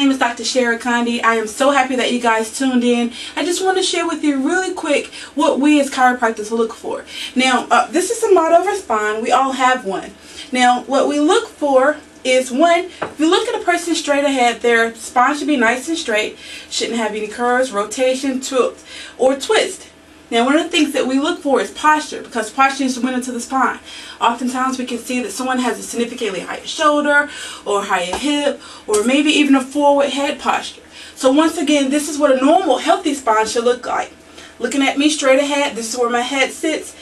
name is Dr. Sherra. I am so happy that you guys tuned in. I just want to share with you really quick what we as chiropractors look for. Now, this is the model of our spine. We all have one. Now, what we look for is, one, if you look at a person straight ahead, their spine should be nice and straight, shouldn't have any curves, rotation, tilt, or twist. Now, one of the things that we look for is posture, because posture is the window to the spine. Oftentimes we can see that someone has a significantly higher shoulder or higher hip or maybe even a forward head posture. So once again, this is what a normal healthy spine should look like. Looking at me straight ahead, this is where my head sits.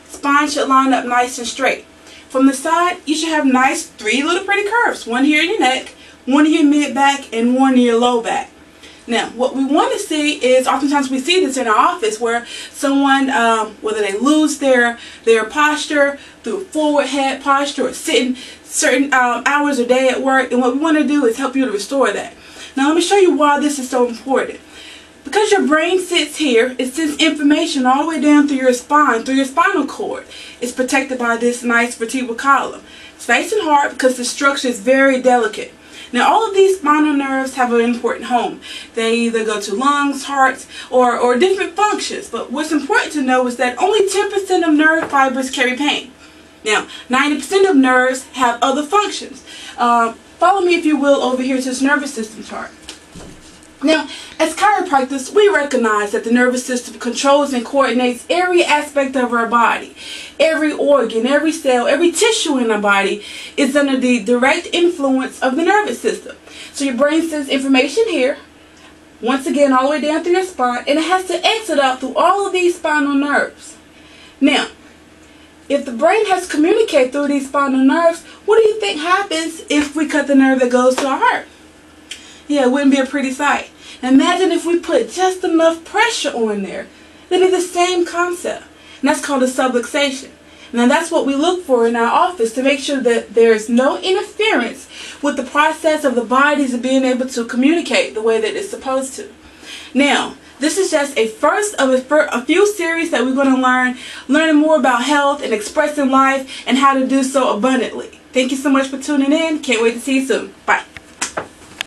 Spine should line up nice and straight. From the side, you should have nice 3 little pretty curves. One here in your neck, one in your mid back, and one in your low back. Now, what we want to see is, oftentimes we see this in our office where someone, whether they lose their posture through forward head posture or sitting certain hours a day at work, and what we want to do is help you to restore that. Now, let me show you why this is so important. Because your brain sits here, it sends information all the way down through your spine, through your spinal cord. It's protected by this nice vertebral column. It's nice and hard because the structure is very delicate. Now, all of these spinal nerves have an important home. They either go to lungs, hearts, or different functions. But what's important to know is that only 10% of nerve fibers carry pain. Now, 90% of nerves have other functions. Follow me, if you will, over here to this nervous system chart. Now, as chiropractors, we recognize that the nervous system controls and coordinates every aspect of our body. Every organ, every cell, every tissue in our body is under the direct influence of the nervous system. So your brain sends information here, once again all the way down through your spine, and it has to exit out through all of these spinal nerves. Now, if the brain has to communicate through these spinal nerves, what do you think happens if we cut the nerve that goes to our heart? Yeah, it wouldn't be a pretty sight. Imagine if we put just enough pressure on there. It'd be the same concept. And that's called a subluxation. Now that's what we look for in our office, to make sure that there's no interference with the process of the bodies of being able to communicate the way that it's supposed to. Now, this is just a first of a few series that we're going to learning more about health and expressing life and how to do so abundantly. Thank you so much for tuning in. Can't wait to see you soon. Bye.